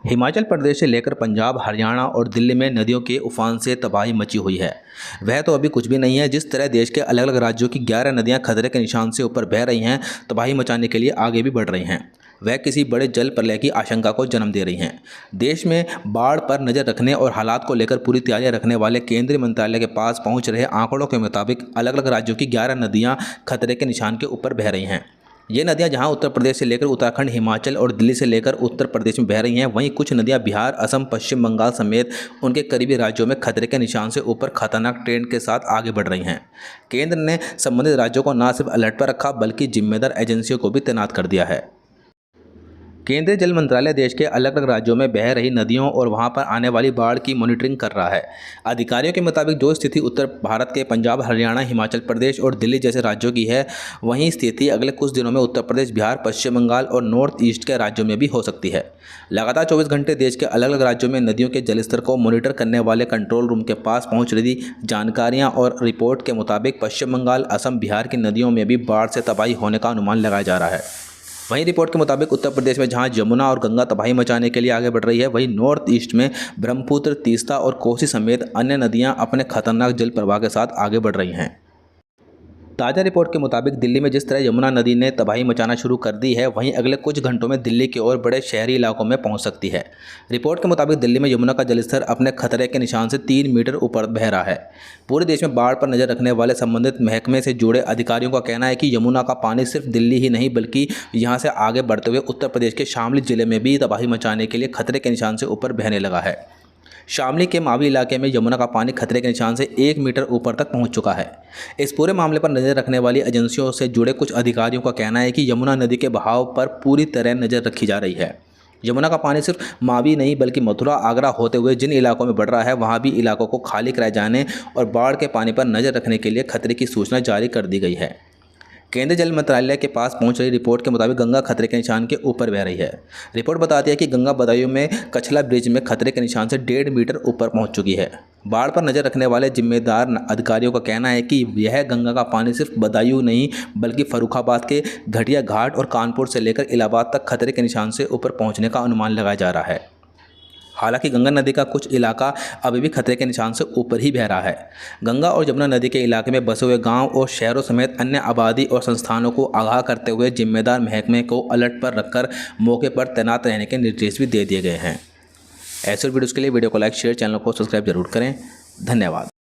हिमाचल प्रदेश से लेकर पंजाब, हरियाणा और दिल्ली में नदियों के उफान से तबाही मची हुई है। वह तो अभी कुछ भी नहीं है। जिस तरह देश के अलग अलग राज्यों की 11 नदियां खतरे के निशान से ऊपर बह रही हैं, तबाही मचाने के लिए आगे भी बढ़ रही हैं, वह किसी बड़े जल प्रलय की आशंका को जन्म दे रही हैं। देश में बाढ़ पर नज़र रखने और हालात को लेकर पूरी तैयारियां रखने वाले केंद्रीय मंत्रालय के पास पहुंच रहे आंकड़ों के मुताबिक अलग अलग राज्यों की 11 नदियां खतरे के निशान के ऊपर बह रही हैं। ये नदियां जहां उत्तर प्रदेश से लेकर उत्तराखंड, हिमाचल और दिल्ली से लेकर उत्तर प्रदेश में बह रही हैं, वहीं कुछ नदियां बिहार, असम, पश्चिम बंगाल समेत उनके करीबी राज्यों में खतरे के निशान से ऊपर खतरनाक ट्रेंड के साथ आगे बढ़ रही हैं। केंद्र ने संबंधित राज्यों को न सिर्फ अलर्ट पर रखा, बल्कि जिम्मेदार एजेंसियों को भी तैनात कर दिया है। केंद्रीय जल मंत्रालय देश के अलग अलग राज्यों में बह रही नदियों और वहां पर आने वाली बाढ़ की मॉनिटरिंग कर रहा है। अधिकारियों के मुताबिक जो स्थिति उत्तर भारत के पंजाब, हरियाणा, हिमाचल प्रदेश और दिल्ली जैसे राज्यों की है, वहीं स्थिति अगले कुछ दिनों में उत्तर प्रदेश, बिहार, पश्चिम बंगाल और नॉर्थ ईस्ट के राज्यों में भी हो सकती है। लगातार 24 घंटे देश के अलग अलग राज्यों में नदियों के जलस्तर को मॉनिटर करने वाले कंट्रोल रूम के पास पहुंच रही जानकारियां और रिपोर्ट के मुताबिक पश्चिम बंगाल, असम, बिहार की नदियों में भी बाढ़ से तबाही होने का अनुमान लगाया जा रहा है। वहीं रिपोर्ट के मुताबिक उत्तर प्रदेश में जहां यमुना और गंगा तबाही मचाने के लिए आगे बढ़ रही है, वहीं नॉर्थ ईस्ट में ब्रह्मपुत्र, तीस्ता और कोसी समेत अन्य नदियां अपने खतरनाक जल प्रवाह के साथ आगे बढ़ रही हैं। ताज़ा रिपोर्ट के मुताबिक दिल्ली में जिस तरह यमुना नदी ने तबाही मचाना शुरू कर दी है, वहीं अगले कुछ घंटों में दिल्ली की ओर बड़े शहरी इलाकों में पहुंच सकती है। रिपोर्ट के मुताबिक दिल्ली में यमुना का जलस्तर अपने खतरे के निशान से 3 मीटर ऊपर बह रहा है। पूरे देश में बाढ़ पर नजर रखने वाले संबंधित महकमे से जुड़े अधिकारियों का कहना है कि यमुना का पानी सिर्फ दिल्ली ही नहीं, बल्कि यहाँ से आगे बढ़ते हुए उत्तर प्रदेश के शामली जिले में भी तबाही मचाने के लिए खतरे के निशान से ऊपर बहने लगा है। शामली के मावी इलाके में यमुना का पानी खतरे के निशान से 1 मीटर ऊपर तक पहुंच चुका है। इस पूरे मामले पर नज़र रखने वाली एजेंसियों से जुड़े कुछ अधिकारियों का कहना है कि यमुना नदी के बहाव पर पूरी तरह नज़र रखी जा रही है। यमुना का पानी सिर्फ मावी नहीं, बल्कि मथुरा, आगरा होते हुए जिन इलाकों में बढ़ रहा है, वहाँ भी इलाकों को खाली कराए जाने और बाढ़ के पानी पर नज़र रखने के लिए खतरे की सूचना जारी कर दी गई है। केंद्रीय जल मंत्रालय के पास पहुंच रही रिपोर्ट के मुताबिक गंगा खतरे के निशान के ऊपर बह रही है। रिपोर्ट बताती है कि गंगा बदायूं में कछला ब्रिज में खतरे के निशान से 1.5 मीटर ऊपर पहुंच चुकी है। बाढ़ पर नजर रखने वाले जिम्मेदार अधिकारियों का कहना है कि यह गंगा का पानी सिर्फ बदायूं नहीं, बल्कि फर्रुखाबाद के घटिया घाट और कानपुर से लेकर इलाहाबाद तक खतरे के निशान से ऊपर पहुँचने का अनुमान लगाया जा रहा है। हालांकि गंगा नदी का कुछ इलाका अभी भी खतरे के निशान से ऊपर ही बह रहा है। गंगा और यमुना नदी के इलाके में बसे हुए गांव और शहरों समेत अन्य आबादी और संस्थानों को आगाह करते हुए जिम्मेदार महकमे को अलर्ट पर रखकर मौके पर तैनात रहने के निर्देश भी दे दिए गए हैं। ऐसे वीडियोज़ के लिए वीडियो को लाइक, शेयर, चैनल को सब्सक्राइब जरूर करें। धन्यवाद।